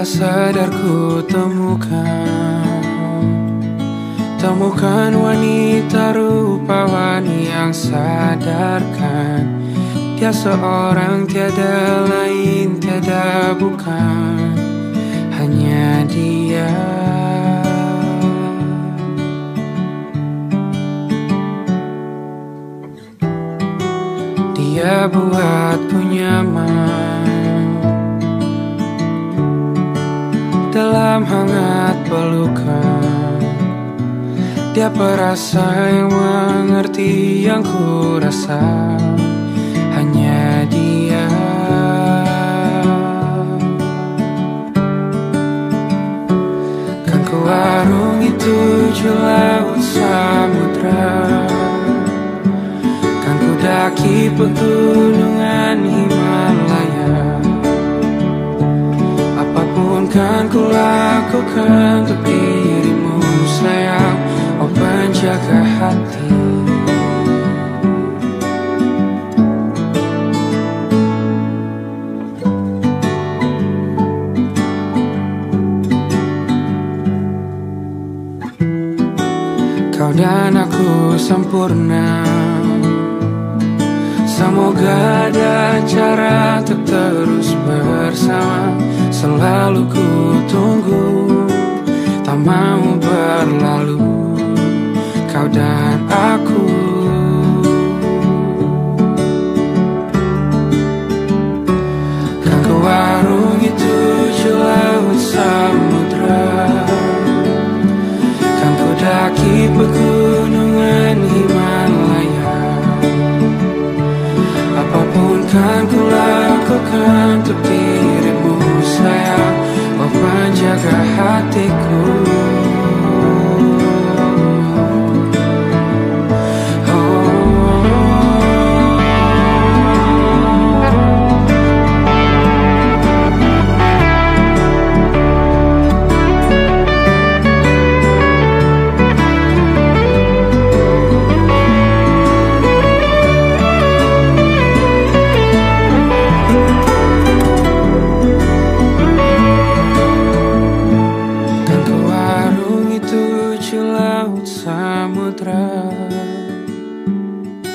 tak sadar ku temukan wanita rupawan yang sadarkan dia seorang, tiada lain, tiada bukan, hanya dia. Dia buatku nyaman dalam hangat pelukan. Dia perasa yang mengerti yang ku rasa, hanya dia. Kan ku warungi 7 laut samudra, kan ku daki pegunungan Himalaya. Apapun kan ku lakukan untuk dirimu sayang, oh penjaga hati. Kau dan aku sempurna, semoga ada cara untuk terus bersama. Selalu ku tunggu, tak mau berlalu, kau dan aku. Kan ku warungi 7 laut samudra, kan ku daki pegunungan Himalaya. Apapun kan ku lakukan untuk dirimu sayang, oh penjaga hatiku.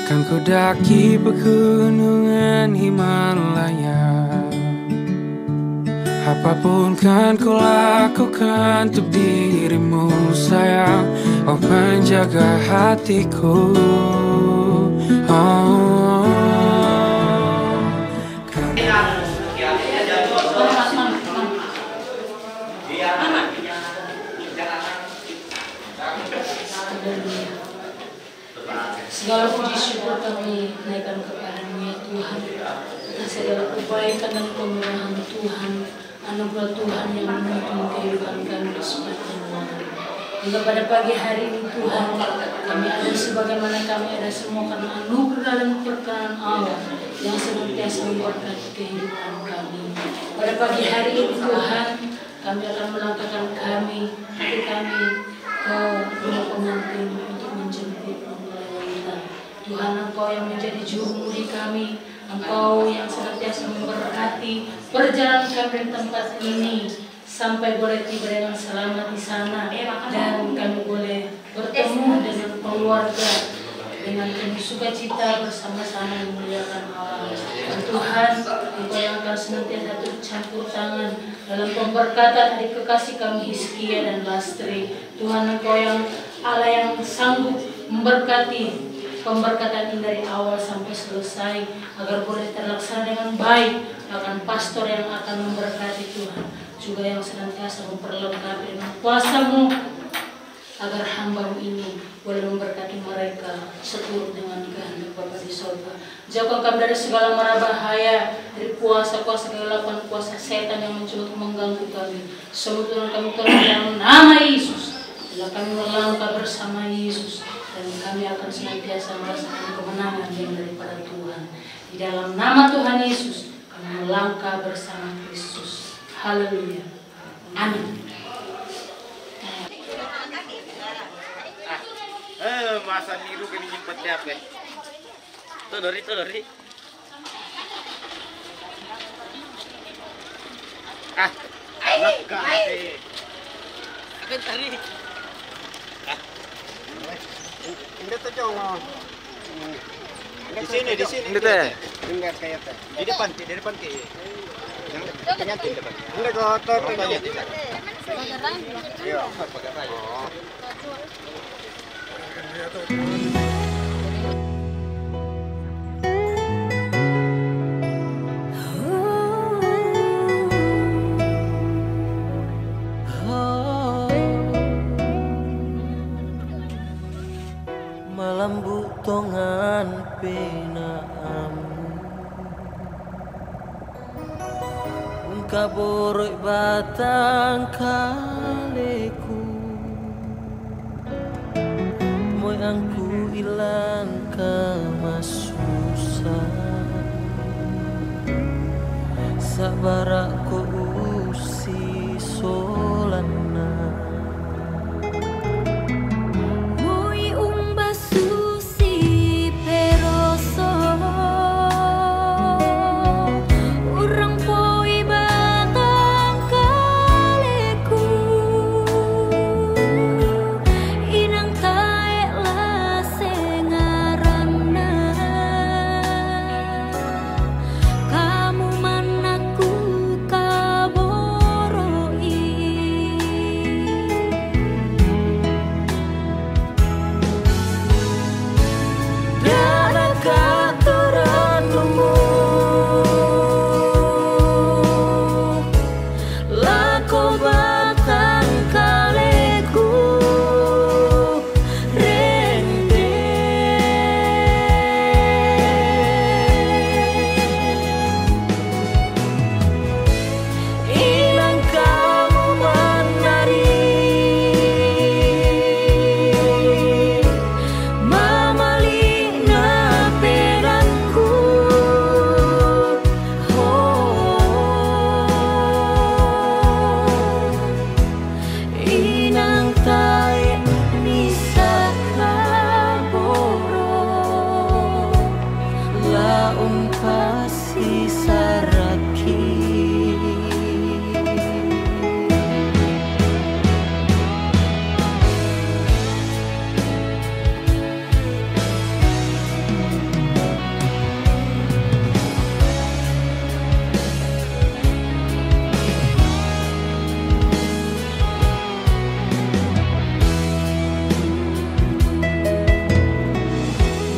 Kan ku daki pegunungan Himalaya. Apapun kan ku lakukan untuk dirimu sayang, oh penjaga hatiku. Oh, segala puji syukur kami naikkan kepada-Mu ya Tuhan, atas segala kebaikan dan kemurahan Tuhan, anugerah Tuhan yang menuntun kehidupan kami di sepanjang hari. Hingga pada pagi hari ini Tuhan, kami ada sebagaimana kami ada semua karena anugerah dan perkenan Allah yang senantiasa memberkati kehidupan kami. Pada pagi hari ini Tuhan, kami akan melangkahkan hati kami ke rumah pengantin untuk menjemput Tuhan. Engkau yang menjadi juru mudi kami, Engkau yang senantiasa memberkati perjalanan kami dari tempat ini sampai boleh tiba dengan selamat di sana, dan kami boleh bertemu dengan keluarga dengan penuh sukacita bersama-sama memuliakan Allah. Tuhan, Engkau yang akan senantiasa campur tangan dalam pemberkatan adik kekasih kami Hizkia dan Lastri. Tuhan, Engkau yang Allah yang sanggup memberkati pemberkatan ini dari awal sampai selesai agar boleh terlaksana dengan baik. Akan pastor yang akan memberkati Tuhan, juga yang senantiasa memperlengkapi dengan kuasa-Mu agar hamba-Mu ini boleh memberkati mereka seturut dengan kehendak Bapa di surga. Jauhkan kami dari segala mara bahaya, dari kuasa-kuasa kegelapan, kuasa setan yang mencoba mengganggu kami. Semua Tuhan kami tolong dalam nama Yesus. Bila kami melangkah bersama Yesus, dan kami akan senantiasa merasakan kemenangan yang daripada Tuhan. Di dalam nama Tuhan Yesus, kami melangkah bersama Kristus. Haleluya. Amin. Masa niru kini nyempet siapa? Tuh dari. Ah. Akan tarik. Hindi to Jong. Di sini. Ini teh. Enggak kayak teh. Di depan ke. Yang penyantin depan. Hindi ko to to. Iya, pakai raya. Malam butongan penaamu Ungkaboroi batang kaleku Moy angku ilang kamasusa Sabara ko usi solana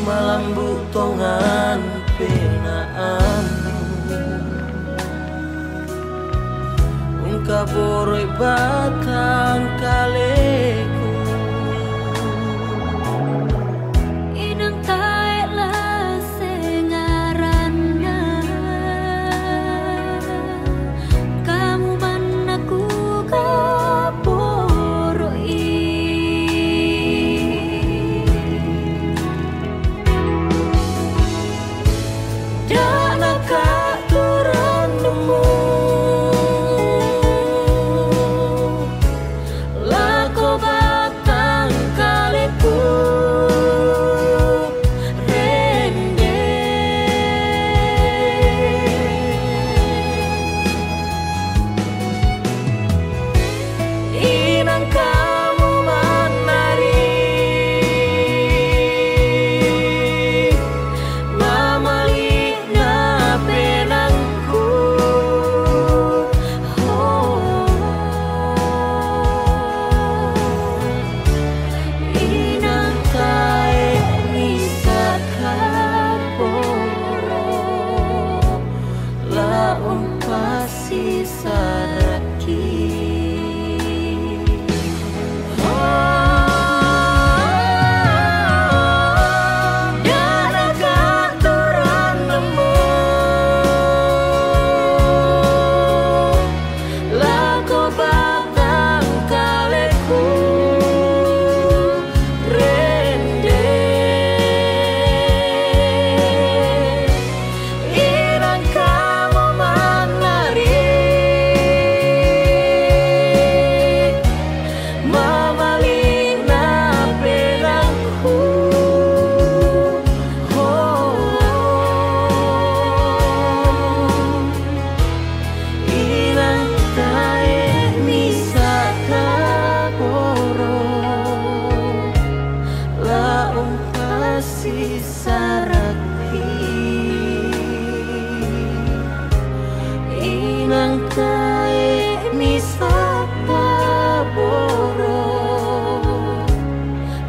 Malam butongan penaamu Ungkaboroi batang kaleku Inang tae la sengaranna Kamu manaku kaboroi saraki inang kae misata boro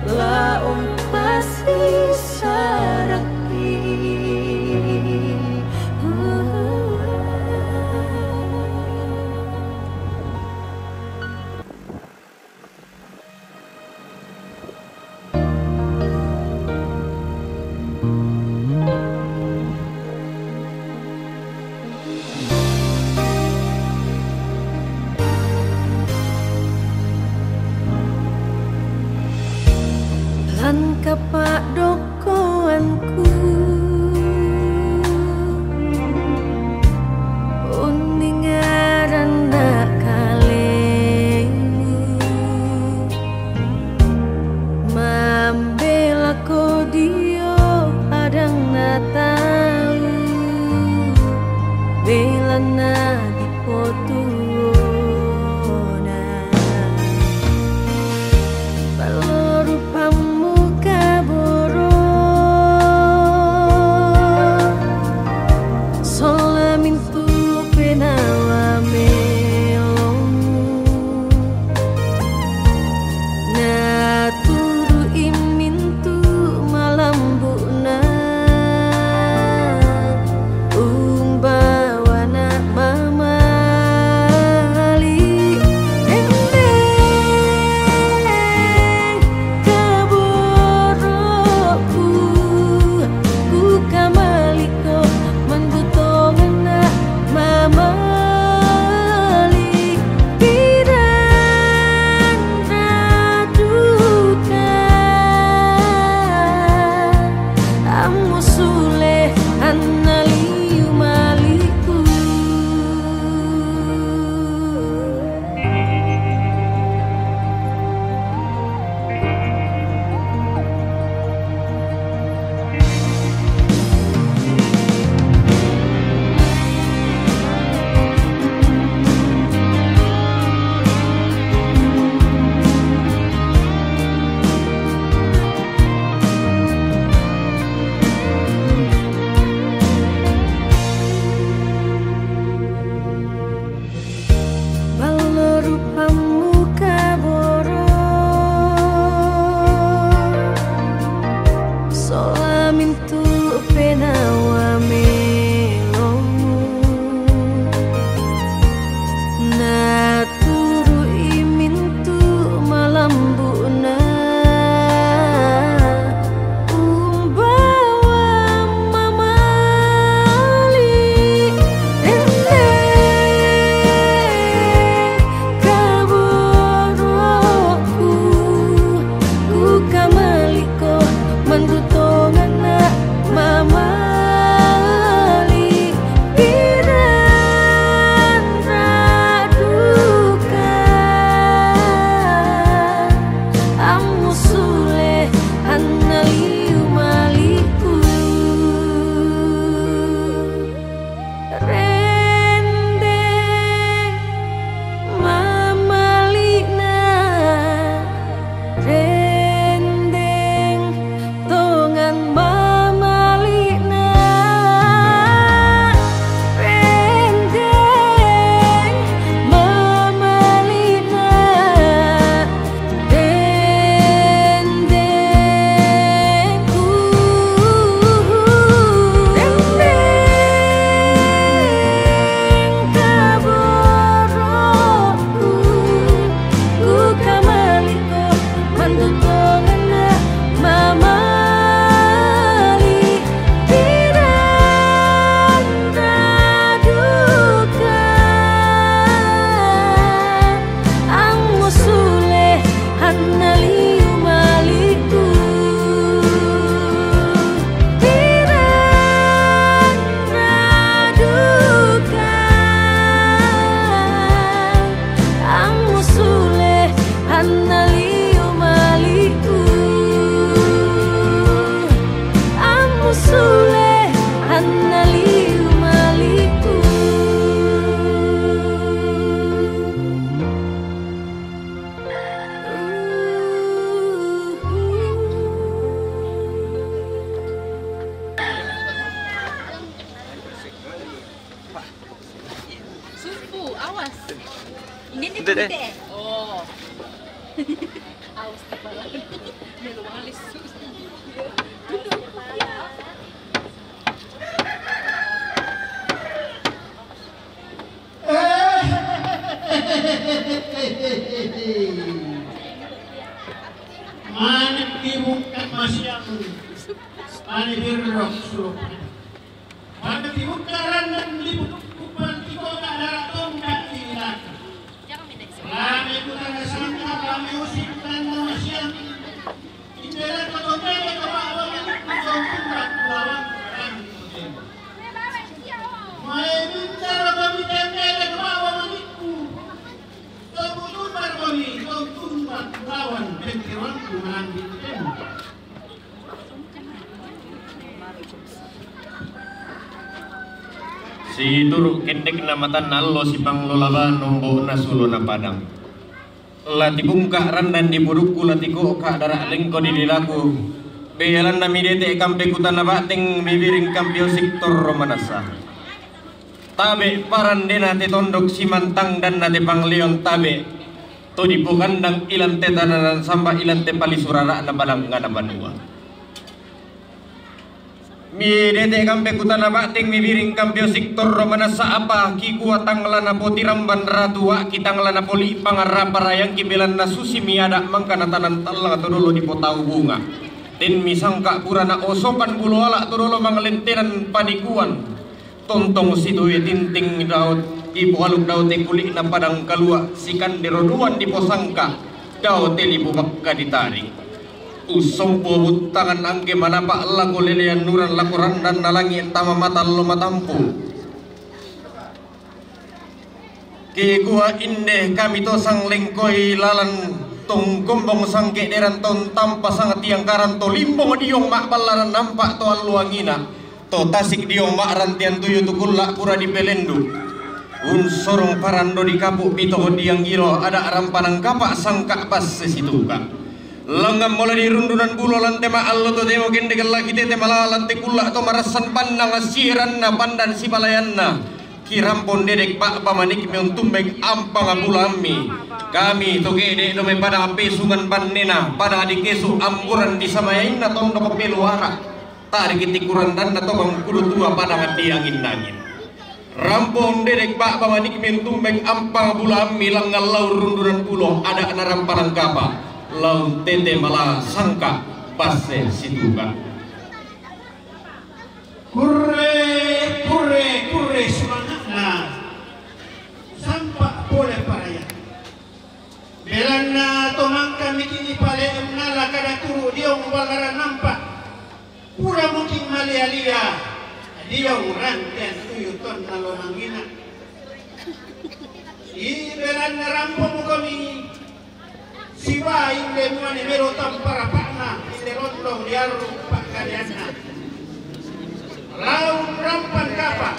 la pasti saraki lan kapak dokoanku uningaran nak kalemu mambela ko dio adang na tahu bela na dipotu Rupamu kaboro Dede deh. Oh. Awas tebalan. Melu alis. Manik dibuka masyam, manik dirok suruh. Manik dibuka dan dibuka tiko ada tongkat hilang. Lami bukan sangka, lami usik dan masyam. Indera kotote kebawa mengumpulkan lawan dan kotote. Mai bicara kami tende kebawa menikku. Kebutuhan kami kebutuhan lawan pikiran mengambil temu. Si turuk kendek namatan allo si panglolaban nombo nasulo na padang. Lati bungka randan di burukku lati ko ka darak lengko di dilaku. Beyalan na midete kampe kutana bating mibiring kampio sektor romanasa. Tabe parandena te tondok simantang dan nate panglion tabe. To di pukandang ilan te tananan samba ilan te palisurara na padang ngana banua. Mi dete kampe kutana bating mibiring kampio sektor romanasa apa ki kuatang lana poti ramban ratua kitang lana poli pangarapa rayang kibelan na susi miada mangkana tanan talang atau dulu di potau bunga ten misangka purana osopan bulu ala atau dulu mangalentenan panikuan tontong situ tinting daud ibu aluk daud te kulik na padang kalua sikan deroduan di posangka daud te libu bakka ditarik usompo tangan angke manapa laku lelean nuran lakuran dan nalangi tama mata lo matampu ki gua inde kami to sang lengkoi lalan tong gombong sangke deran ton tampa sangat tiang karan to limbong diong mak balaran nampak to aluangina to tasik diong mak rantian tuyu tukulla pura di pelendu un sorong parando di kapuk pito diang giro ada rampanang kapak sangka pas sesitu ka langgam mulai di rundunan bulo lantema allo to demo gende lagi tete malah lante kula to marasan pandang asiran na pandan si palayanna kirampon dedek pak pamanik meun tumbek ampang abulami kami to gede do me pada ampe sungan panena pada adikesu amburan di samayain na tondo peluara tak dikiti kuran dan na to bang kudu tua pada mati angin nangin rampon dedek pak pamanik meun tumbek ampang abulami langgal laur rundunan bulo ada na rampanang kapa laun tete malah sangka pase situka kurre semangatna sampak boleh paraya belana tomang kami kini pale emnala kada turu diong balaran nampak pura mungkin malia-lia diong rantian tuyuton nalo mangina i belana rampong kami siwa inde muane mero tampara pakna inde londong diaru pak kalianna laun rampan kapa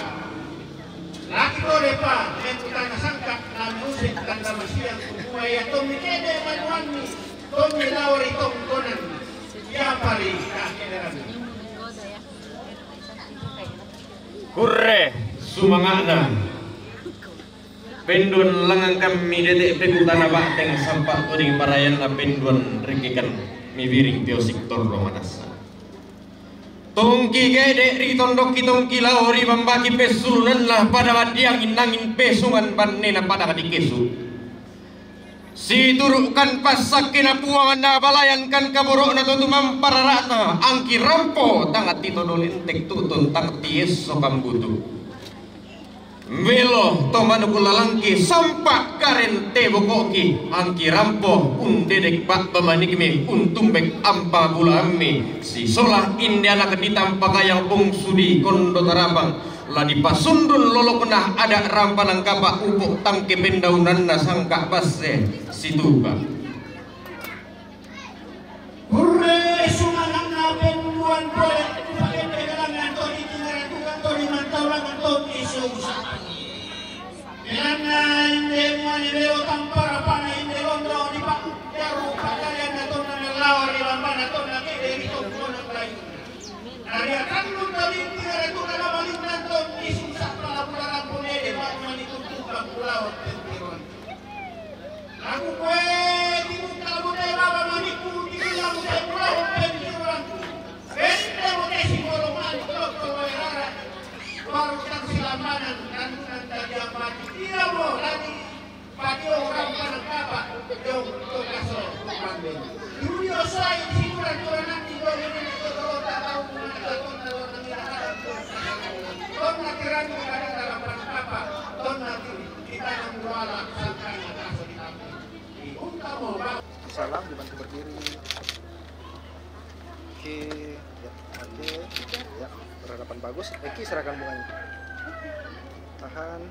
laki kore pa mentutana sangka na musik tanda masiang kumua ya tomi kede manuanmi tomi lauri tong konan ya pari kakederan kurre sumangana penduan langang kami detek pekutana bateng sampak turing parayan na penduan rekikan mibiring teo sektor romanasa tongki gede ritondok kitongki lauri membagi pesulunan lah pada wadiang inangin pesungan panena pada kadikesu si turukan pasak kena puangan na balayan kan kaborok na tutumam pararata angki rampo tangat titodolintek tutun tangat tieso kambutu Melo tomanu kulalangki sampak karen tebo koki angki rampo dedek pak pamanikmi tumbek ampa bulami si solah indiana keditam pakayang sudi kondo tarabang ladi pasundun lolokna ada rampanang kapa upuk tangke pendaunan na sangka passe situka Hurre sumanang na penduan boleh pakai pegangan tori tinggalan tukang tori mantauan tori isu Elana inde muani veo tampara pana inde londo di pak jaru pakalian na tona na lawar di lampana tona kede rito kona klayu dari akan lu tadi tinggalan tukang na balik nanton isu sak pala pula rampone de pak mani tutup lawar pentiron Aku kowe dibuka budaya baba maniku, dibilang budaya pulau, penjuranku. Benda budaya si golongan, kalau erara. Baru tak silamanan, rantunan tadi apa? Tidak mau lagi. Pagi orang panang kapa, dong to kaso pamben. Dunia saya di siburan nanti dong ini kalau tak tahu mana kalau nanti ton nanti rantu ada dalam panang kapa, ton nanti kita menguala sampai kaso di kampung. Diunta mau bang. Salam, dibantu berdiri. Oke, ya, oke, ya, berhadapan bagus. Eki serahkan bunganya. Tahan.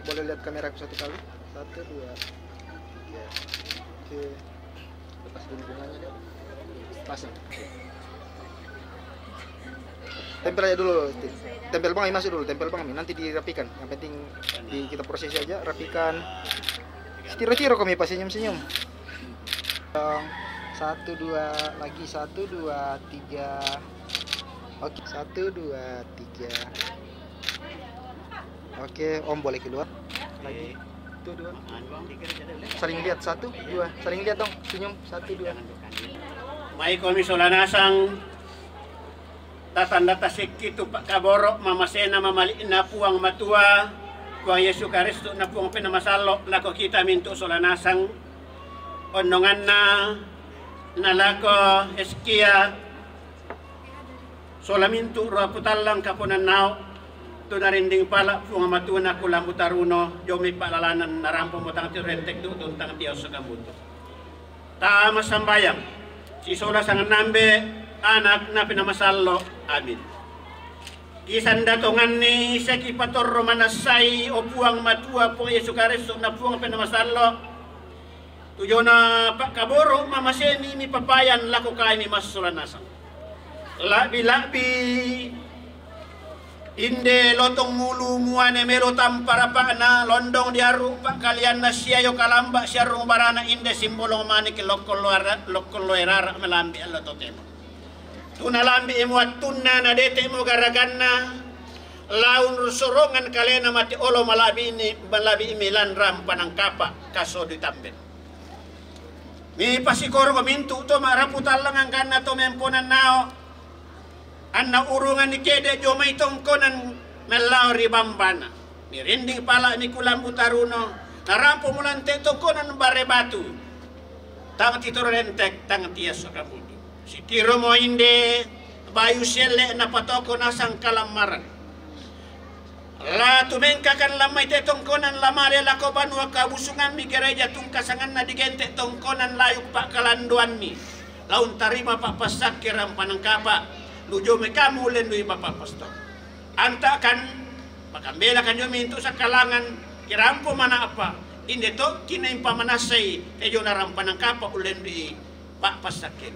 Boleh lihat kamera aku satu kali. 1, 2, 3. Oke. Lepas dulu bunganya deh. Pasang. Tempel aja dulu. Tempel bang masuk dulu. Tempel bang nanti dirapikan. Yang penting kita proses aja. Rapikan. Tiro-tiro kami pas senyum-senyum. 1, 2 lagi 1, 2, 3. Oke 1, 2, 3. Oke, Om boleh keluar. Lagi. Tuh, 2. Saling lihat 1, 2. Saling lihat dong. Senyum 1, 2. Mai komi solanasang tatanda tasik itu Pak Kaborok mamasena mamaliina puang matua kuang Yesus Kristus na puang pinamasalo lako kita mintu solanasang ononganna nalako eskia solamintu raputalang kapunan nao tunarinding pala punga matuna kulang butaruno jomi palalanan narampo mo tang tirentek do tang Dios sa kamuto. Tama sambayang si sola sang nambe anak na pinamasallo amin. Kisan datongan ni seki patorro manasay o puang matua po Yesu Kristus na puang pinamasallo. Tuyo na Pak Kaboro mamaseni mi papayan lako kay ni masulanasang. Labi-labi inde lotong mulu muane melo tampara pa na londong diaru pa kalian na siya yo kalamba siya rung barana inde simbolong mani ke lokolo erara melambi Allah totemo tuna lambi emuat tunna na dete mo garaganna laun sorongan kalena mati olo malabi imilan ram panang kapa kaso ditamben mi pasikoro ko mintu to maraputalang ang kana to memponan nao anna urungan ni kede joma itong konan melauri bambana mirinding pala ni kulam butaruno narampo mulan teto konan bare batu tang titoro rentek tang tias kamudu si tiro mo inde bayu selle na patoko nasang kalamaran la tumengka kan lamay tetong konan lamare lako banwa kabusungan mi gereja tungkasangan na digente tong konan layuk pak kalanduan mi laun tarima pak pasak kiram panangkapa lujo me kamu len lui bapak pastor anta kan pakambela kan yo mintu sa kalangan kirampo mana apa inde to kinaim pamanasay ejo narampan ng kapa ulen di pak pasakin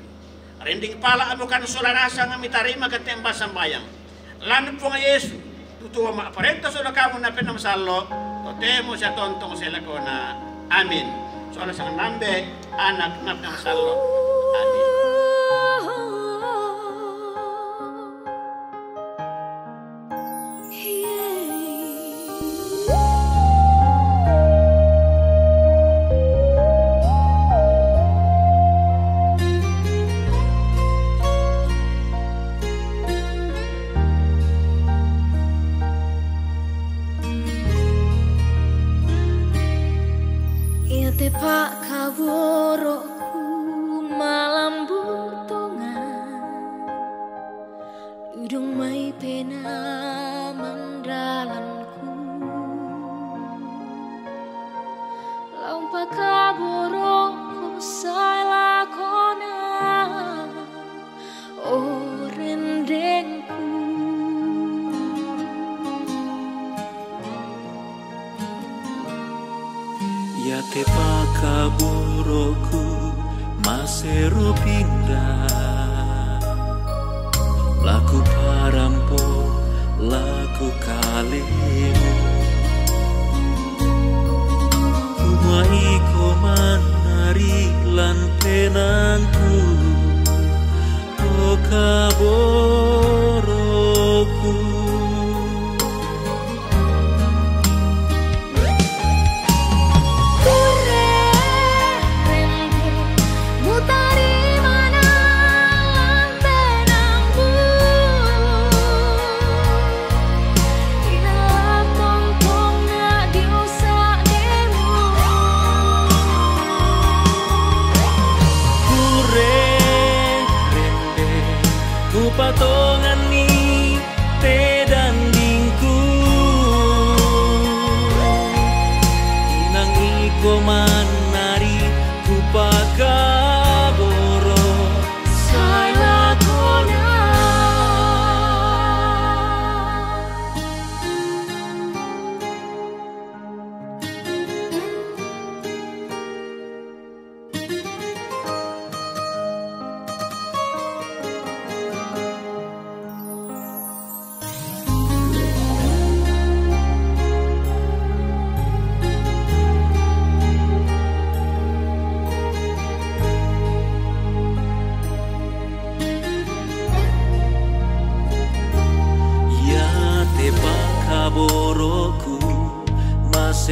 rending pala amo kan solanasa nga mitarima katemba sambayang lan po nga Yesu tutuwa maaparenta so kamu na pinamsalo totemo sa tontong sila ko na amin so ala sang nambe anak na pinamsalo amin. Pak Kaboroku malam butongan Udung mai pena mandalanku Laung Pak Kaboroku salah kona Oh rendengku Ya te pakaburoku masero pindah laku parampo laku kalemu kumai komanari lan penangku o kaboroku Kure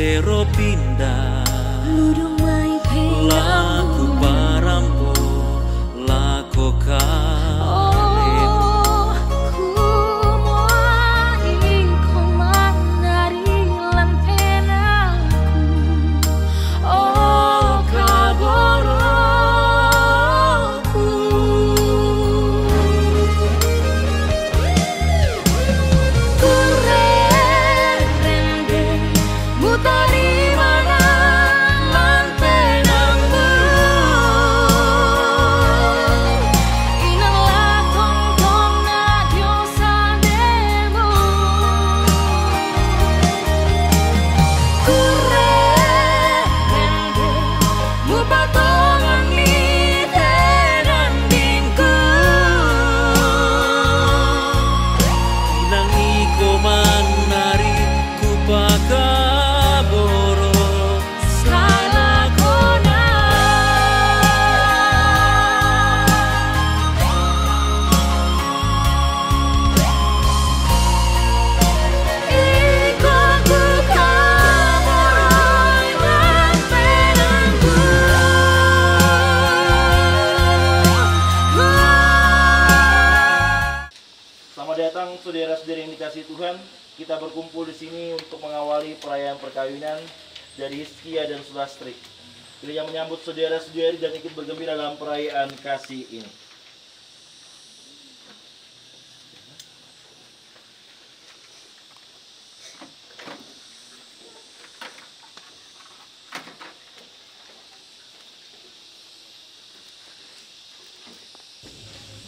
sero pindah Ludung mai laku parampo lako Oh, ku muai koman dari lantenangku Oh, kaboroku Ku rende mutari mana lantenangmu Inanglah tong-tong na diosa demo Ku rende mupatongan ni tenandingku Inang iko manari kupakaboro Salah kona Iko ku kaboroi lantenangku Selamat datang saudara-saudari yang dikasihi Tuhan. Kita berkumpul di sini untuk mengawali perayaan perkawinan dari Hizkia dan Sulastri. Kita menyambut saudara-saudari dan ikut bergembira dalam perayaan kasih ini.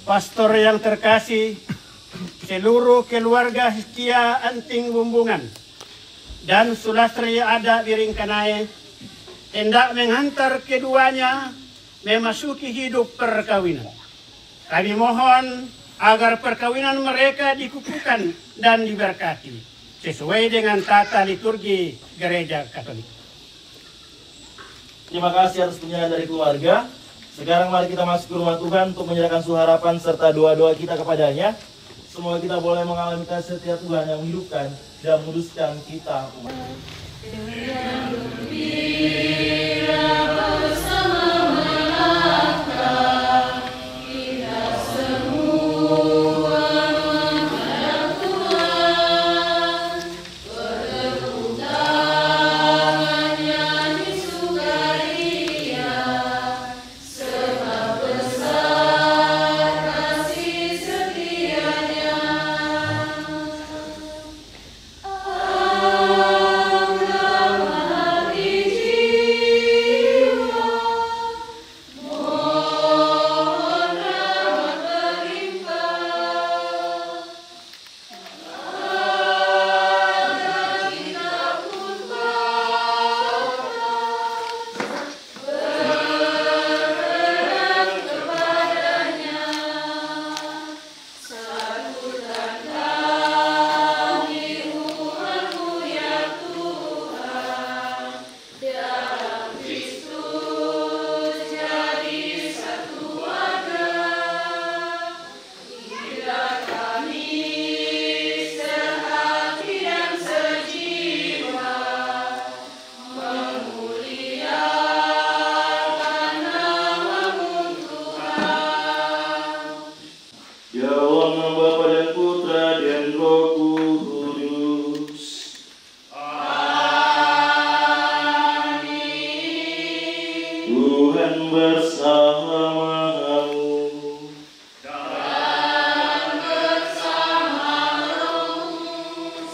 Pastor yang terkasih, seluruh keluarga Hizkia Anting Bumbungan dan Sulastri Ada Biringkanai hendak menghantar keduanya memasuki hidup perkawinan. Kami mohon agar perkawinan mereka dikukuhkan dan diberkati sesuai dengan tata liturgi Gereja Katolik. Terima kasih atas penyerahan dari keluarga. Sekarang mari kita masuk ke rumah Tuhan untuk menyerahkan suara harapan serta doa-doa kita kepadanya. Semoga kita boleh mengalami kasih setia Tuhan yang menghidupkan dan menguduskan kita.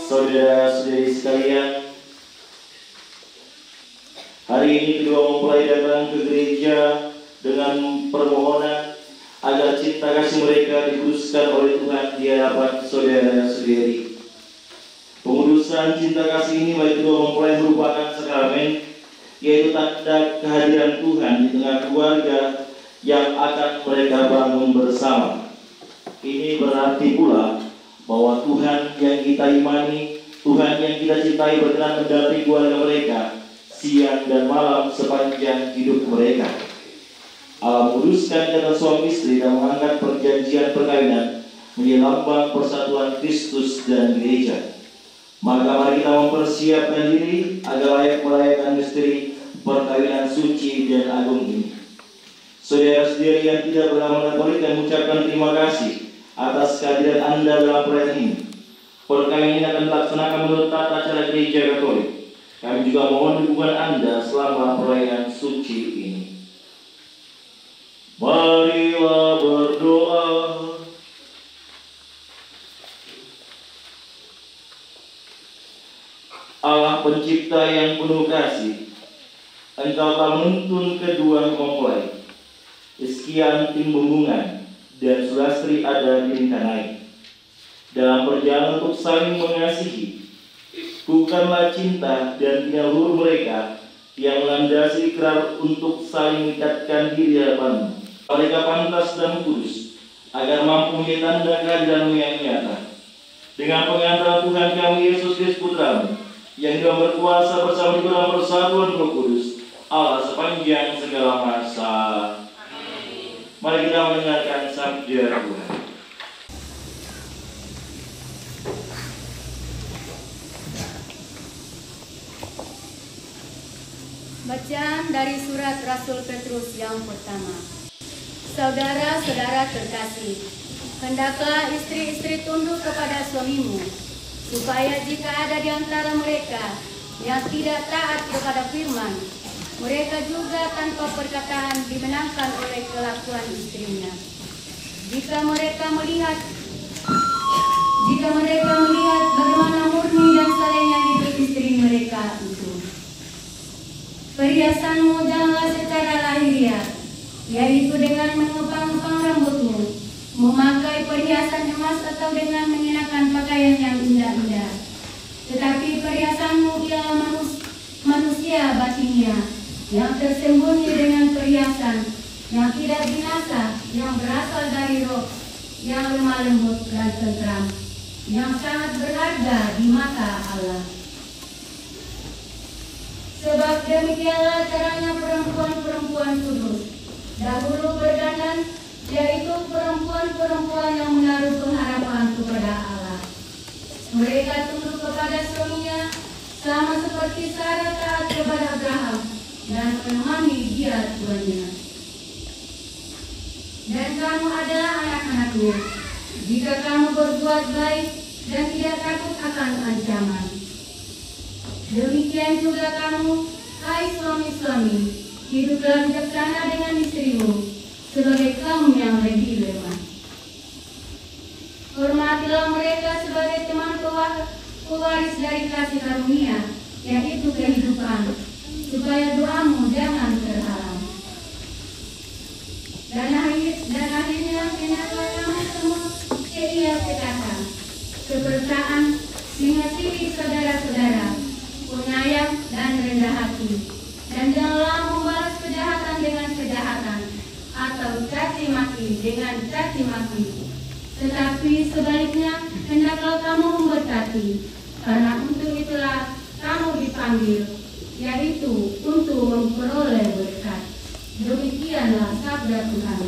Saudara-saudari sekalian, hari ini kedua mempelai datang ke gereja dengan permohonan agar cinta kasih mereka dikuduskan oleh Tuhan di hadapan saudara-saudari. Pengudusan cinta kasih ini bagi kedua mempelai merupakan sakramen, yaitu tanda kehadiran Tuhan di tengah keluarga yang akan mereka bangun bersama. Ini berarti pula bahwa Tuhan yang kita imani, Tuhan yang kita cintai berkenan mendampingi keluarga mereka siang dan malam sepanjang hidup mereka. Allah menguduskan kata suami istri dan mengangkat perjanjian perkawinan menjadi lambang persatuan Kristus dan gereja. Maka mari kita mempersiapkan diri agar layak merayakan misteri perkawinan suci dan agung ini. Saudara-saudari yang tidak beragama Katolik, kami mengucapkan terima kasih atas kehadiran Anda dalam perayaan ini. Perkawinan ini akan dilaksanakan menurut tata cara gereja Katolik. Kami juga mohon dukungan Anda selama perayaan suci ini. Marilah berdoa. Allah pencipta yang penuh kasih, Engkau telah menuntun kedua mempelai, Iskia tim bumbungan dan Sulastri ada di Rintanai, dalam perjalanan untuk saling mengasihi. Bukanlah cinta dan tinggal luhur mereka yang melandasi ikrar untuk saling mengikatkan diri hadapanmu. Mereka pantas dan kudus, agar mampu menjadi tanda kehadiranmu yang nyata. Dengan pengantaran Tuhan kami Yesus Kristus Putramu, yang juga berkuasa bersama di dalam persatuan Roh Kudus, Allah sepanjang segala masa. Mari kita mendengarkan sabda Tuhan. Bacaan dari surat Rasul Petrus yang pertama. Saudara-saudara terkasih, hendaklah istri-istri tunduk kepada suamimu, supaya jika ada di antara mereka yang tidak taat kepada firman, mereka juga tanpa perkataan dimenangkan oleh kelakuan istrinya. Jika mereka melihat bagaimana murni dan salehnya hidup istri mereka itu. Perhiasanmu janganlah secara lahiriah, yaitu dengan mengepang-epang rambutmu, memakai perhiasan emas atau dengan mengenakan pakaian yang indah-indah. Tetapi perhiasanmu ialah manusia batinnya, yang tersembunyi dengan perhiasan yang tidak binasa, yang berasal dari roh, yang lemah lembut dan tentram, yang sangat berharga di mata Allah. Sebab demikianlah caranya perempuan-perempuan kudus dahulu berdandan, yaitu perempuan-perempuan yang menaruh pengharapan kepada Allah. Mereka tunduk kepada suaminya, sama seperti Sarah taat kepada Abraham dan menemani dia tuannya. Dan kamu adalah anak-anaknya, jika kamu berbuat baik dan tidak takut akan ancaman. Demikian juga kamu, hai suami-suami, hiduplah bijaksana dengan istrimu, sebagai kaum yang lebih lemah. Hormatilah mereka sebagai teman pewaris dari kasih karunia, yaitu kehidupan, supaya doamu jangan terhalang. Dan akhirnya kenapa kamu semua setia sekata, kepercayaan, mengasihi saudara-saudara, penyayang dan rendah hati, dan janganlah membalas kejahatan dengan kejahatan, atau caci maki dengan caci maki. Tetapi sebaliknya, hendaklah kamu memberkati, karena untuk itulah kamu dipanggil, yaitu untuk memperoleh berkat. Demikianlah sabda Tuhan.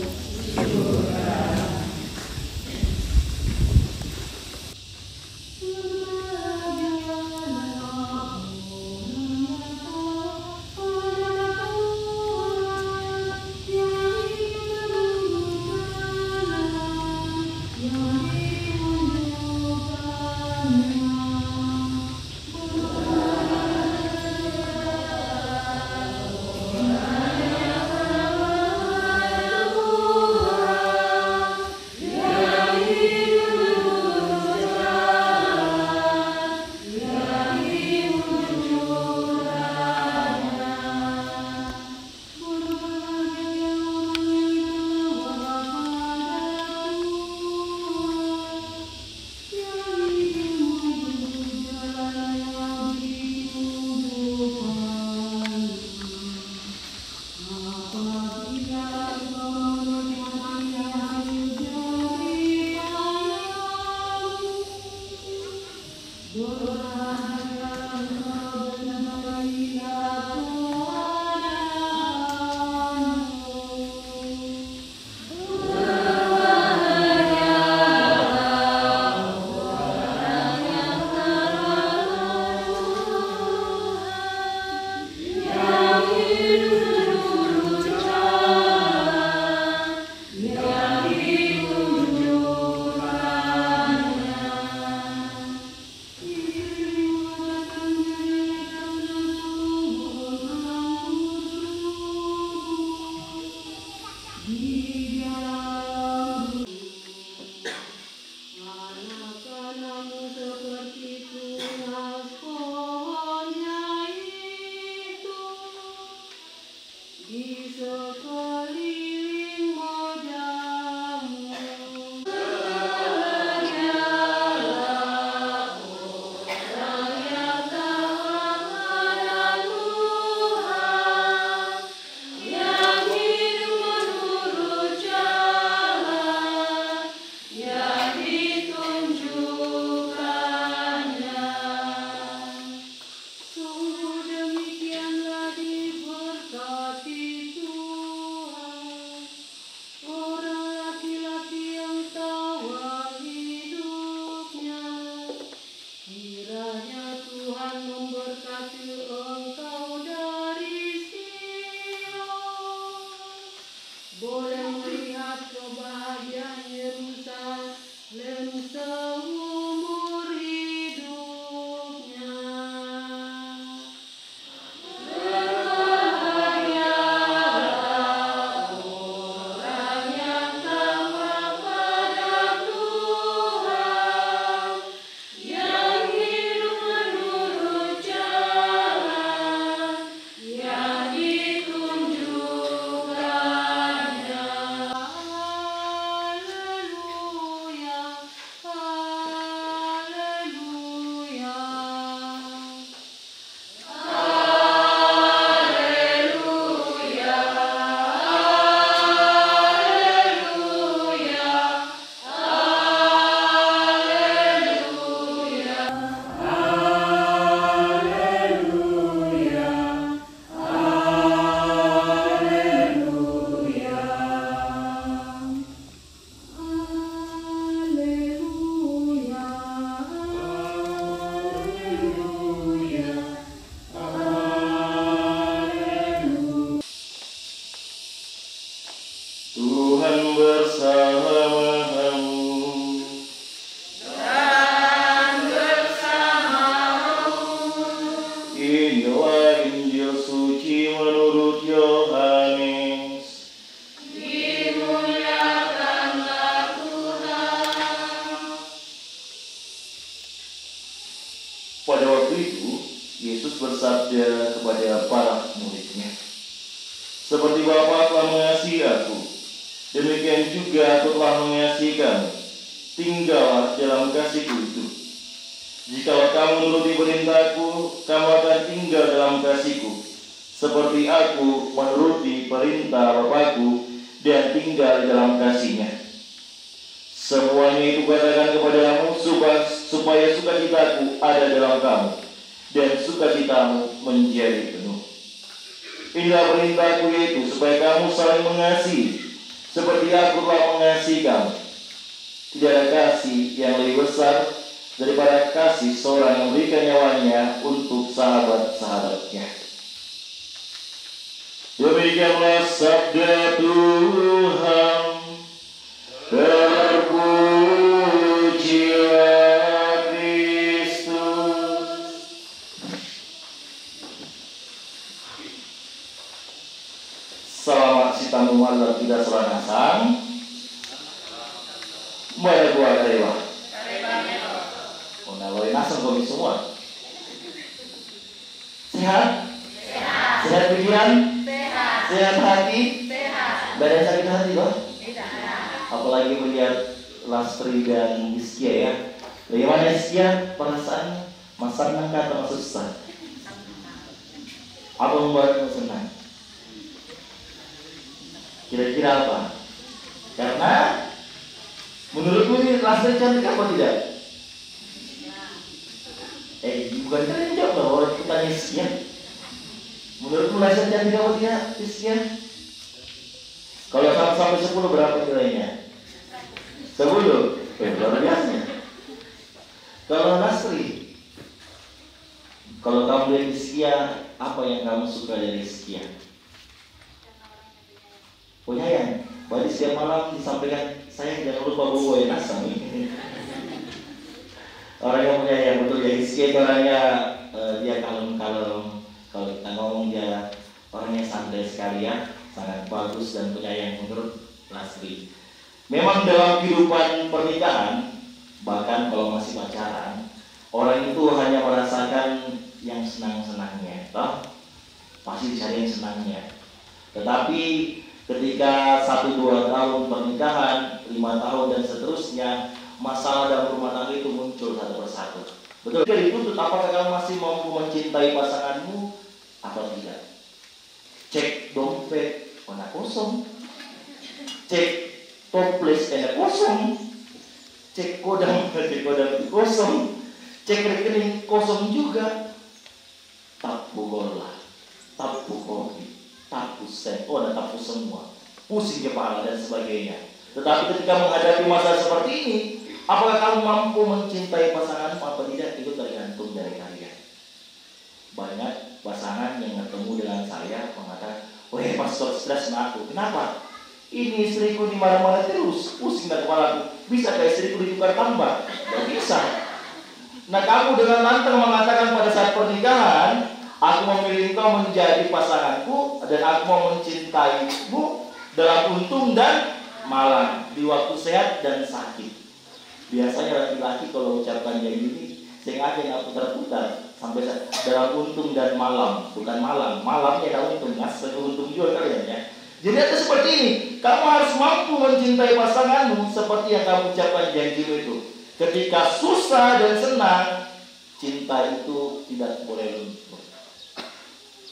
boleh melihat kebahagiaan Yerusalem seumur hidupnya. Berbahagialah orang yang tamak pada Tuhan, yang hidup menurut jalan yang ditunjukkannya. Haleluya, haleluya, haleluya, Tuhan bersamamu. Inilah Injil suci menurut Yohanes. dimuliakanlah Tuhan. Pada waktu itu, Yesus bersabda kepada para muridnya, "Seperti Bapa telah mengasihi aku, demikian juga aku telah mengasihi kamu. Tinggallah dalam kasihku itu. Jikalau kamu menuruti perintahku, kamu akan tinggal dalam kasihku, seperti aku menuruti perintah Bapakku dan tinggal dalam kasihnya. Semuanya itu katakan kepadamu supaya sukacitaku ada dalam kamu, dan sukacitamu menjadi penuh. Inilah perintahku, yaitu supaya kamu saling mengasihi, seperti aku telah mengasihi kamu. Tidak ada kasih yang lebih besar daripada kasih seorang yang memberikan nyawanya untuk sahabat-sahabatnya." Demikianlah sabda Tuhan. Terpujilah Kristus. Selamat si tamu malam tidak serangasang. Mana gua karewa? Naloi nasang kami semua. Sehat? Sehat pikiran? Sehat hati? Badan sakit hati loh? Apalagi melihat Lastri dan Iskia ya. Bagaimana Iskia perasaannya? Mas senang atau mas susah? Apa membuatmu senang? Kira-kira apa? Karena menurutmu ini Lastri cantik apa tidak? Bukan kalian jawab loh, orang itu tanya Iskia. Menurutmu Lastri cantik apa tidak, Iskia? Kalau 1 sampai 10 berapa nilainya? 10? Luar biasa. Kalau Lastri, kalau kamu lihat Iskia, apa yang kamu suka dari Iskia? Penyayang. Berarti setiap malam disampaikan, saya jangan lupa bawa nasang. Orang yang penyayang, betul ya. Iskia itu orangnya dia kalem-kalem. Kalau kita ngomong dia orangnya santai sekali ya, sangat bagus dan penyayang menurut Lastri. Memang dalam kehidupan pernikahan, bahkan kalau masih pacaran, orang itu hanya merasakan yang senang-senangnya, toh? Pasti dicari yang senangnya. Tetapi ketika 1-2 tahun pernikahan, 5 tahun dan seterusnya, masalah dalam rumah tangga itu muncul satu persatu. Betul. Jadi itu apakah kamu masih mampu mencintai pasanganmu atau tidak? Cek dompet, warna kosong. Cek toples, kosong. Cek kodam kosong. Cek rekening kosong juga. Tapu bola, tapu kopi, tapu sen, dan tapu semua. Pusing kepala dan sebagainya. Tetapi ketika menghadapi masa seperti ini, apakah kamu mampu mencintai pasanganmu atau tidak? Itu tergantung dari kalian. Banyak pasangan yang ketemu dengan saya mengatakan, "Weh, pastor stres sama aku." Kenapa? Ini istriku di mana-mana terus, pusing dan kepalaku. Bisa kayak istriku ditukar tambah? Tidak bisa. Nah, kamu dengan lantang mengatakan pada saat pernikahan, aku memilih engkau menjadi pasanganku dan aku mau mencintaimu dalam untung dan malang, di waktu sehat dan sakit. Biasanya laki-laki kalau ucapkan yang ini, sengaja nggak putar-putar sampai dalam untung dan malam, bukan malam. Malamnya ada untung, nggak untung juga kalian ya. Jadi ada seperti ini, kamu harus mampu mencintai pasanganmu seperti yang kamu ucapkan janjimu itu. Ketika susah dan senang, cinta itu tidak boleh luntur.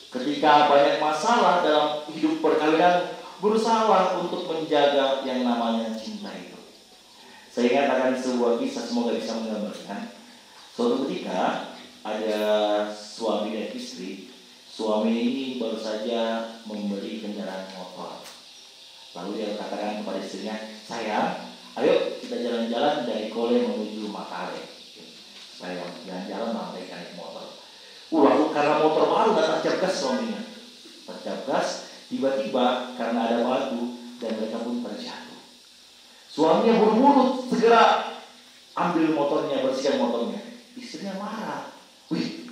Ketika banyak masalah dalam hidup perkawinan, berusaha untuk menjaga yang namanya cinta itu. Saya ingat akan sebuah kisah, semoga bisa menggambarkan. Suatu ketika ada suami dan istri. Suami ini baru saja membeli kendaraan motor. Lalu dia katakan kepada istrinya, sayang, ayo kita jalan-jalan dari Kole menuju Makale. Saya jalan-jalan sampai naik motor. Lalu karena motor baru dan tancap gas suaminya. Tancap gas, tiba-tiba karena ada batu dan mereka pun terjatuh. Suaminya buru-buru segera ambil motornya, bersihkan motornya. Istrinya marah. Wih,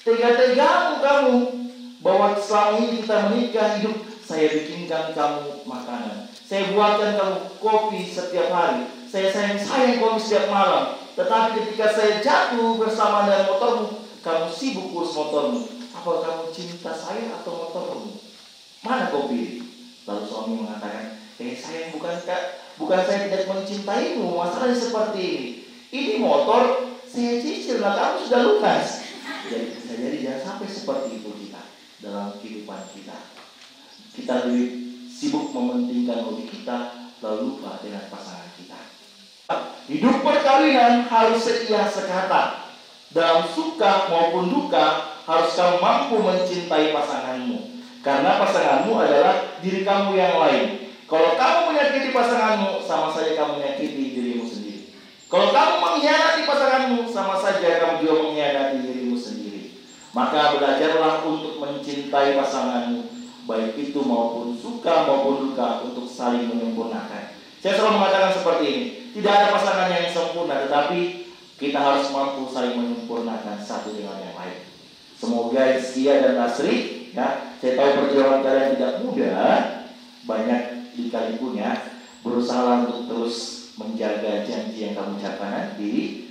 tega-tegamu kamu bahwa selama ini kita menikah hidup, saya bikinkan kamu makanan, saya buatkan kamu kopi setiap hari, saya sayang kamu setiap malam. Tetapi ketika saya jatuh bersama dengan motormu, kamu sibuk urus motormu. Apa kamu cinta saya atau motormu? Mana kau pilih? Lalu suami mengatakan, sayang, bukan saya tidak mencintaimu, masalahnya seperti ini. Ini motor saya cicil, nah kamu sudah lunas. Jadi jangan sampai seperti itu kita dalam kehidupan kita. Kita lebih sibuk mementingkan hobi kita, lalu lupa dengan pasangan kita. Hidup perkawinan harus setia sekata. Dalam suka maupun duka, harus kamu mampu mencintai pasanganmu. Karena pasanganmu adalah diri kamu yang lain. Kalau kamu menyakiti pasanganmu, sama saja kamu menyakiti dirimu sendiri. Kalau kamu mengkhianati pasanganmu, sama saja kamu juga mengkhianati dirimu sendiri. Maka belajarlah untuk mencintai pasanganmu, baik itu maupun suka maupun duka, untuk saling menyempurnakan. Saya selalu mengatakan seperti ini, tidak ada pasangan yang sempurna, tetapi kita harus mampu saling menyempurnakan satu dengan yang lain. Semoga Rizkia dan Nasri, ya, saya tahu perjuangan kalian tidak mudah, banyak dikalipun ya, berusaha untuk terus menjaga janji yang kamu ucapkan nanti.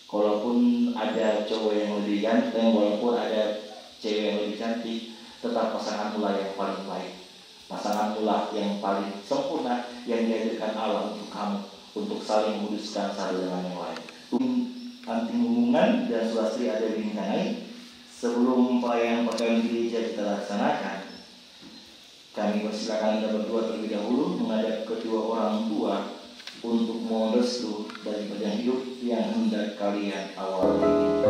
Kalaupun ada cowok yang lebih ganteng, walaupun ada cewek yang lebih cantik, tetap pasanganmu lah yang paling baik. Pasanganmu lah yang paling sempurna, yang dihadirkan Allah untuk kamu, untuk saling menguduskan satu dengan yang lain. Anti hubungan dan Sulastri ada di Mindangai. Sebelum perayaan perkawinan gereja kita laksanakan, kami persilakan Anda berdua terlebih dahulu menghadap kedua orang tua untuk mohon restu dari badan hidup yang hendak kalian awali ini.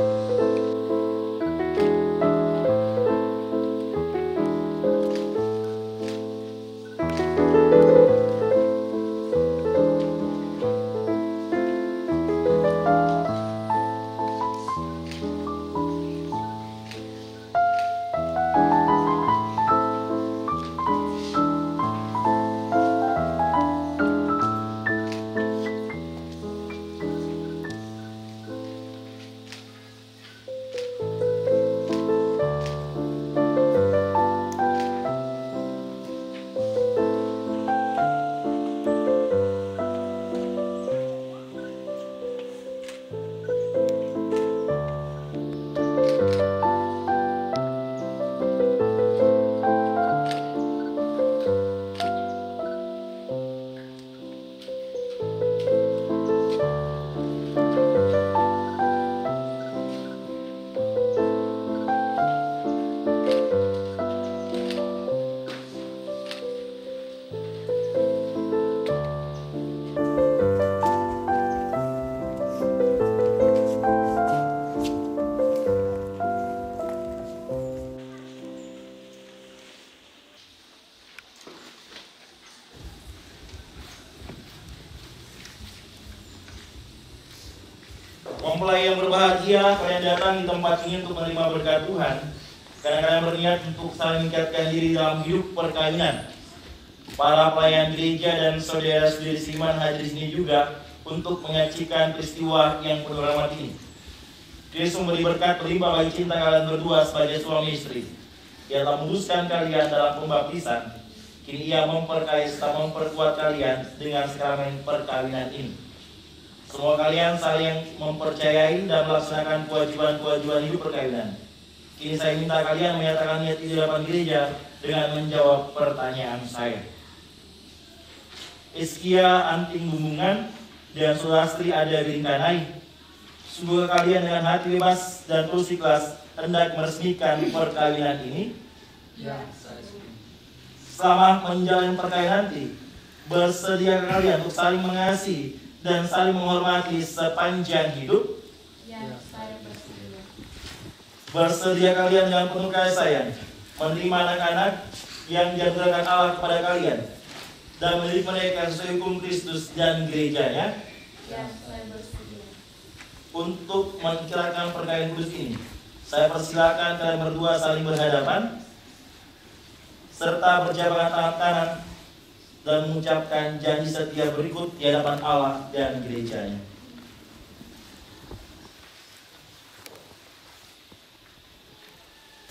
Mempelai yang berbahagia, kalian datang di tempat ini untuk menerima berkat Tuhan. Karena kalian berniat untuk saling meningkatkan diri dalam hidup perkawinan. para pelayan gereja dan saudara-saudari seiman hadir di sini juga untuk menyaksikan peristiwa yang penuh rahmat ini. Kristus memberi berkat berlimpah bagi cinta kalian berdua sebagai suami istri. Ia telah menguduskan kalian dalam pembaptisan. Kini Ia memperkaya serta memperkuat kalian dengan sakramen perkawinan ini. Semua kalian saling mempercayai dan melaksanakan kewajiban-kewajiban hidup perkawinan. Kini saya minta kalian menyatakan niat di hadapan gereja dengan menjawab pertanyaan saya. Iskia Anting Bumbungan dan Sulastri Ada Biringkanai, sungguh kalian dengan hati bebas dan tulus ikhlas hendak meresmikan perkawinan ini? Ya, selama menjalani perkawinan nanti, bersedia kalian untuk saling mengasihi dan saling menghormati sepanjang hidup? Ya, saya bersedia. Bersedia kalian dengan penuh kasih sayang menerima anak-anak yang dianugerahkan Allah kepada kalian dan mendidik mereka sesuai hukum Kristus dan gerejanya? Ya, saya bersedia. Untuk mengikrarkan perkawinan kudus ini, saya persilakan kalian berdua saling berhadapan serta berjabat tangan kanan dan mengucapkan janji setia berikut di hadapan Allah dan gerejanya.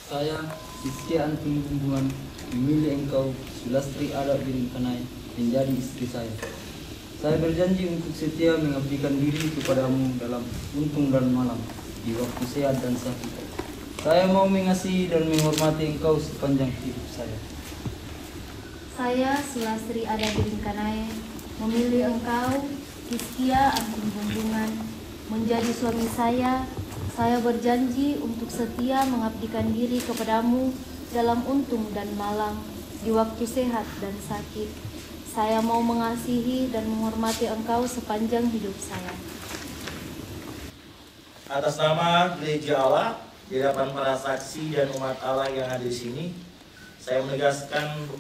Saya, Iskia Anting Bumbungan, memilih engkau, Sulastri Ada Biringkanai, menjadi istri saya. Saya berjanji untuk setia mengabdikan diri kepadamu dalam untung dan malam, di waktu sehat dan sakit. Saya mau mengasihi dan menghormati engkau sepanjang hidup saya. Saya, Sulastri Ada Biringkanai, memilih engkau, Iskia Anting Bumbungan, menjadi suami saya. Saya berjanji untuk setia mengabdikan diri kepadamu dalam untung dan malang, di waktu sehat dan sakit. Saya mau mengasihi dan menghormati engkau sepanjang hidup saya. Atas nama Gereja Allah, di hadapan para saksi dan umat Allah yang ada di sini, saya menegaskan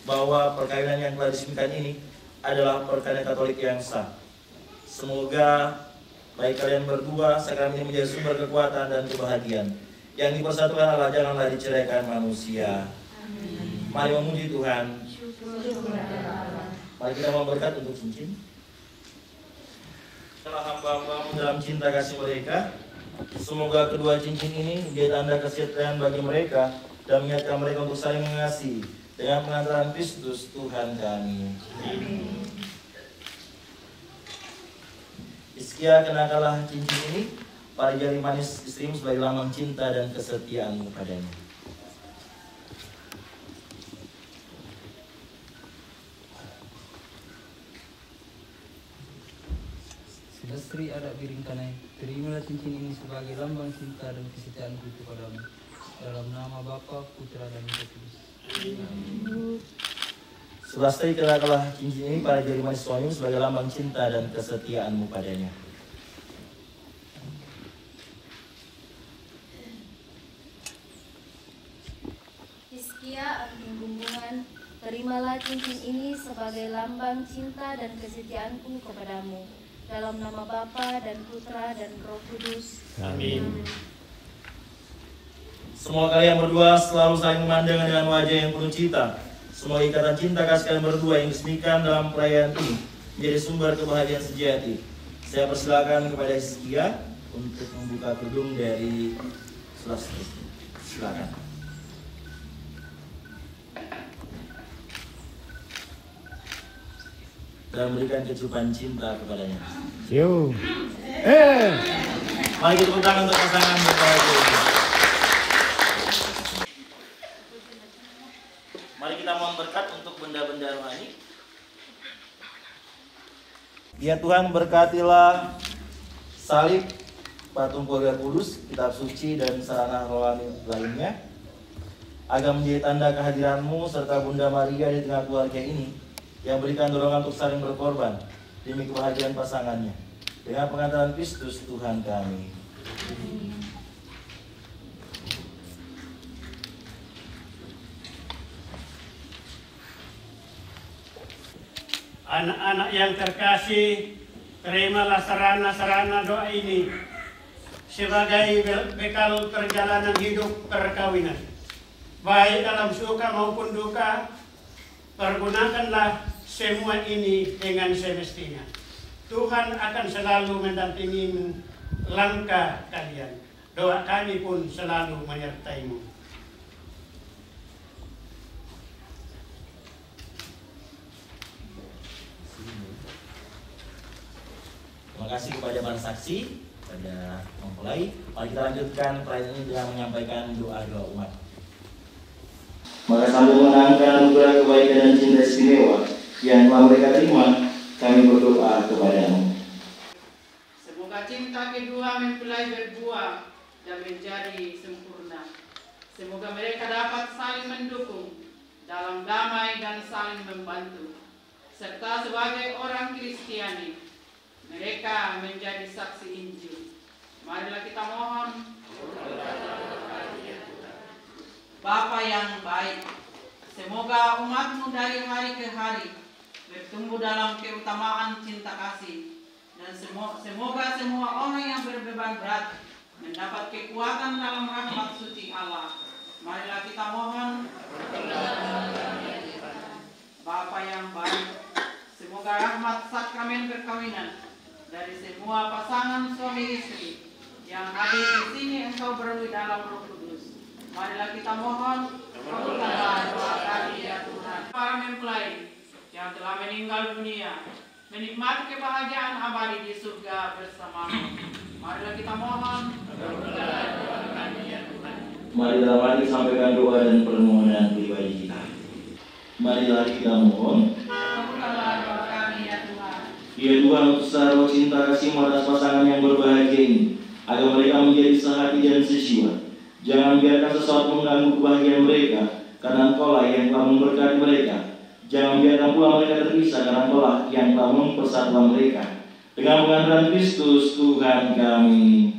bahwa perkawinan yang telah diresmikan ini adalah perkawinan Katolik yang sah. Semoga baik kalian berdua sakramen ini menjadi sumber kekuatan dan kebahagiaan. Yang dipersatukan Allah janganlah diceraikan manusia. Amin. Mari memuji Tuhan. Mari kita mohon berkat untuk cincin. Setelah hamba-hambamu dalam cinta kasih mereka, semoga kedua cincin ini menjadi tanda kesetiaan bagi mereka dan mengingatkan mereka untuk saling mengasihi dengan pengantaran Kristus Tuhan kami. Amin. Iskia, kenakanlah cincin ini pada jari manis istrimu sebagai lambang cinta dan kesetiaanmu padanya. Sulastri Ada Biringkanai, terimalah cincin ini sebagai lambang cinta dan kesetiaanku kepadamu. Dalam nama Bapa, Putra, dan Roh Kudus. Sulastri, kenakanlah cincin ini pada jari manis suamimu sebagai lambang cinta dan kesetiaanmu padanya. Iskia Anting Bumbungan, terimalah cincin ini sebagai lambang cinta dan kesetiaanku kepadamu. Dalam nama Bapa dan Putra dan Roh Kudus. Amin. Semua kalian berdua selalu saling memandang dengan wajah yang penuh cinta. Semua ikatan cinta kasih kalian berdua yang diresmikan dalam perayaan ini menjadi sumber kebahagiaan sejati. Saya persilakan kepada Iskia untuk membuka kerudung dari Sulastri. Silakan. Dan memberikan kecupan cinta kepadanya. Yo. Mari kita tepuk tangan untuk pasangan berbahagia. Mari kita mohon berkat untuk benda-benda rohani. Ya Tuhan, berkatilah salib, patung keluarga kudus, kitab suci dan sarana rohani lainnya, agar menjadi tanda kehadiran-Mu serta Bunda Maria di tengah keluarga ini, yang berikan dorongan untuk saling berkorban demi kebahagiaan pasangannya. Dengan pengantaran Kristus Tuhan kami. Anak-anak yang terkasih, terimalah sarana-sarana doa ini sebagai bekal perjalanan hidup perkawinan, baik dalam suka maupun duka, pergunakanlah semua ini dengan semestinya. Tuhan akan selalu mendampingimu langkah kalian. Doa kami pun selalu menyertaimu. Terima kasih kepada para saksi, pada mempelai. Mari kita lanjutkan perayaan ini dengan menyampaikan doa-doa umat. Maka sambil menangkan anugerah kebaikan dan cinta istimewa yang telah mereka terima, kami berdoa kepadamu. Semoga cinta kedua mempelai berbuah dan menjadi sempurna. Semoga mereka dapat saling mendukung dalam damai dan saling membantu. Serta sebagai orang Kristiani, mereka menjadi saksi Injil. Marilah kita mohon. Bapa yang baik, semoga umat-Mu dari hari ke hari bertumbuh dalam keutamaan cinta kasih, dan semoga semua orang yang berbeban berat mendapat kekuatan dalam rahmat suci Allah. Marilah kita mohon. Bapa yang baik, semoga rahmat sakramen perkawinan dari semua pasangan suami istri yang hadir di sini Engkau beroleh dalam Roh Kudus. Marilah kita mohon, kabulkanlah doa kami ya Tuhan. Para mempelai yang telah meninggal dunia, menikmati kebahagiaan abadi di surga bersamamu. Marilah kita mohon, kabulkanlah doa kami ya Tuhan. Marilah mari sampaikan doa dan permohonan pribadi kita. Marilah kita mohon. Kabulkanlah doa kami ya Tuhan. Ya Tuhan, untuk seluruh cinta kasih atas pasangan yang berbahagia ini, agar mereka menjadi sehati dan sejiwa. Jangan biarkan sesuatu mengganggu kebahagiaan mereka, karena Engkaulah yang telah memberkati mereka. Jangan biarkan pula mereka terpisah, karena Engkaulah yang telah mempersatukan mereka. Dengan pengantara Kristus Tuhan kami.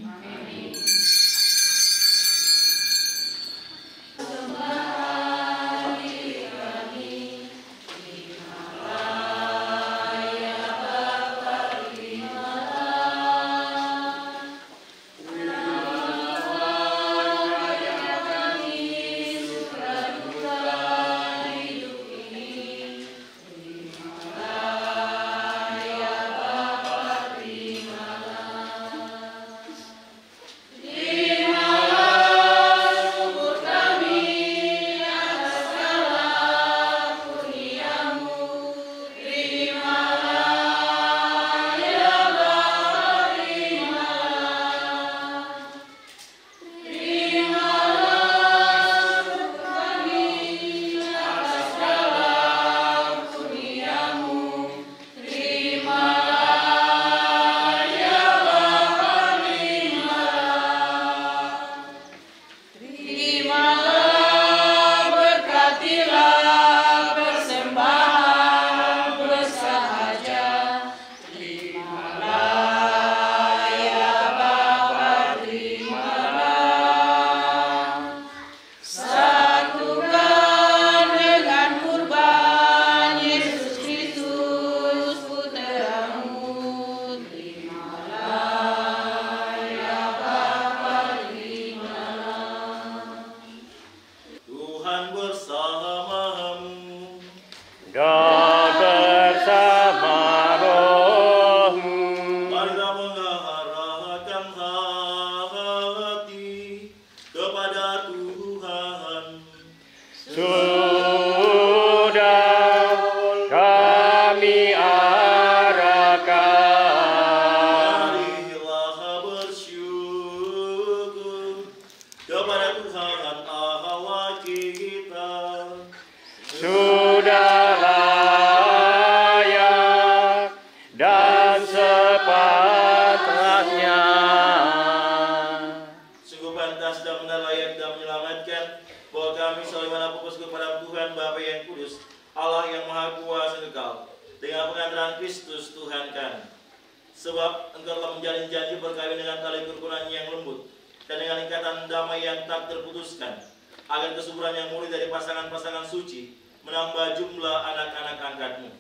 Sebab Engkau telah menjalin janji berkawin dengan tali kerukunan yang lembut dan dengan ikatan damai yang tak terputuskan, agar kesuburan yang mulia dari pasangan-pasangan suci menambah jumlah anak-anak angkatmu.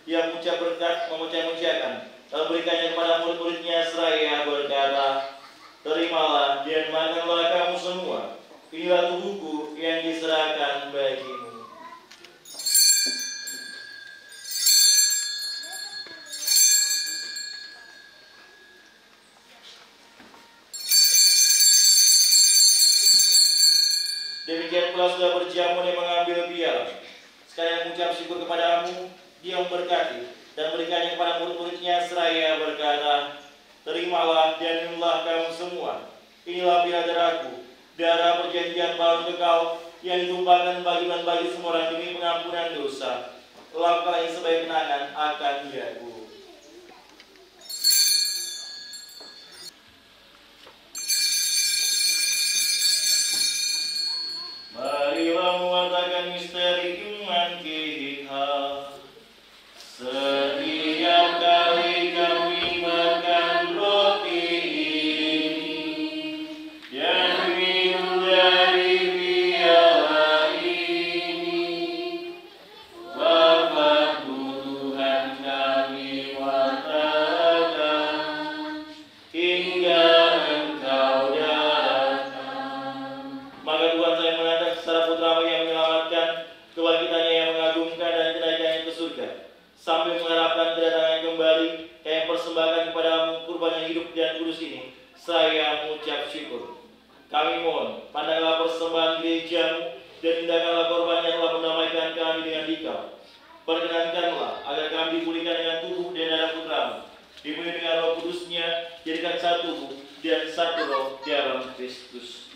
yang mengucap berkat memuja-mujakan, lalu berikannya kepada murid-muridnya seraya berkata, terimalah dan makanlah kamu semua, inilah tubuhku yang diserahkan bagimu. Demikian pula sudah berjamu dia mengambil piala. Sekalian mengucap syukur kepadamu, dia memberkati dan berikannya kepada murid-muridnya seraya berkata, terimalah dan minumlah kamu semua, inilah piala darahku, darah perjanjian baru kekal yang ditumpahkan bagi semua orang demi pengampunan dosa. Lakukanlah ini sebagai kenangan akan diaku. Marilah mewartakan misteri iman kita. Setiap kali kami makan roti ini dan minum dari piala ini, Bapa Tuhan kami wartakan hingga Engkau datang. Maka Tuhan saya mengatakan secara putra yang menyelamatkan, kebangkitannya yang mengagumkan dan kenaikannya ke surga, sambil mengharapkan kedatangan kembali yang persembahkan kepadamu kurban yang hidup dan kudus ini, saya mengucap syukur. Kami mohon, pandanglah persembahan gerejamu dan indahkanlah korban yang telah mendamaikan kami dengan dikau. Perkenankanlah agar kami dipulihkan dengan tubuh dan darah putramu, dipenuhi dengan roh kudusnya, jadikan satu tubuh dan satu roh dalam Kristus.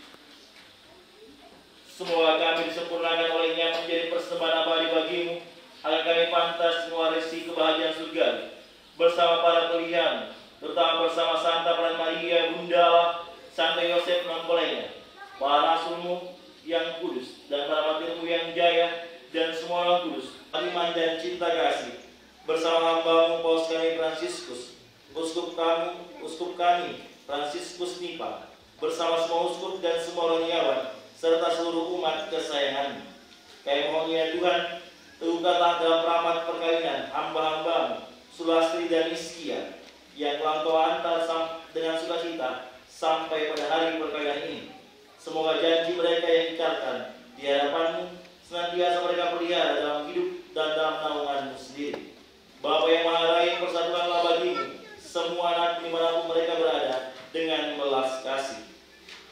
Semoga kami disempurnakan olehnya menjadi persembahan abadi bagimu, agar kami pantas mewarisi kebahagiaan surgawi bersama para pilihan, terutama bersama Santa Peran Maria, Bunda Allah, Santa Yosef mempelainya, para rasulmu yang kudus, dan para martirmu yang jaya, dan semua orang kudus, iman dan cinta kasih, bersama hambamu Paus kami Fransiskus, uskup kami Fransiskus Nipa, bersama semua uskup dan semua rohaniawan, serta seluruh umat kesayanganmu. Kami mohon ya Tuhan, teguhkanlah dalam rahmat perkawinan hamba-hambamu Sulastri dan Iskia yang telah Engkau antar dengan sukacita sampai pada hari perkawinan ini. Semoga janji mereka yang diikrarkan di hadapanmu senantiasa mereka pelihara dalam hidup dan dalam naunganmu sendiri. Bapa yang Maha Rai, persatukanlah bagimu semua anak dimanapun mereka berada dengan belas kasih.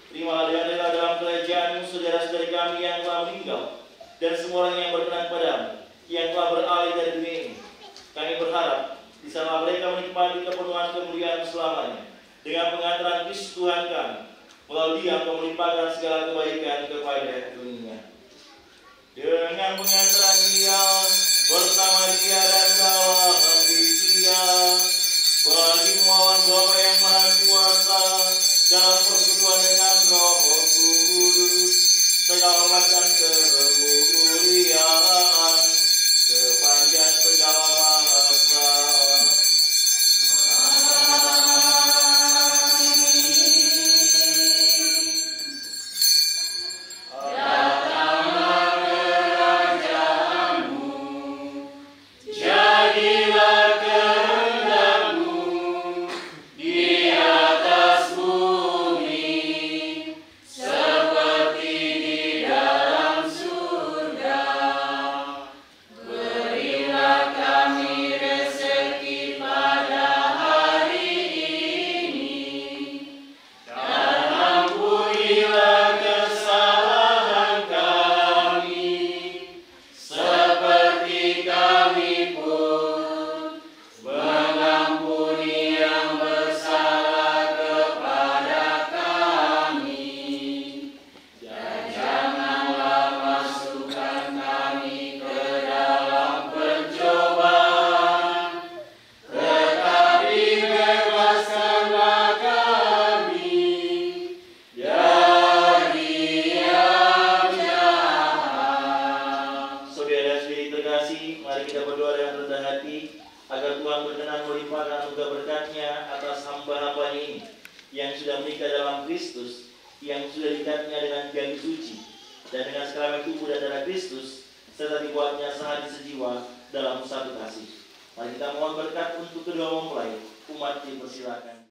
Terimalah dengan rela dalam kerajaanmu saudara-saudari kami yang telah meninggal dan semua orang yang berkenan padamu, yang telah beralih dari dunia ini. Kami berharap di sana mereka menikmati kepenuhan kemuliaan selamanya dengan pengantaran Kristus Tuhan kami, melalui Dia Engkau melimpahkan segala kebaikan kepada dunia. Dengan pengantaran Dia, bersama Dia dan dalam Dia, bagi mohon Bapa yang Maha Kuasa, dalam persekutuan dengan Roh Kudus, segala hormat dan kemuliaan sepanjang segala masa. Mari kita mohon berkat untuk kedua mempelai. Umat dipersilakan.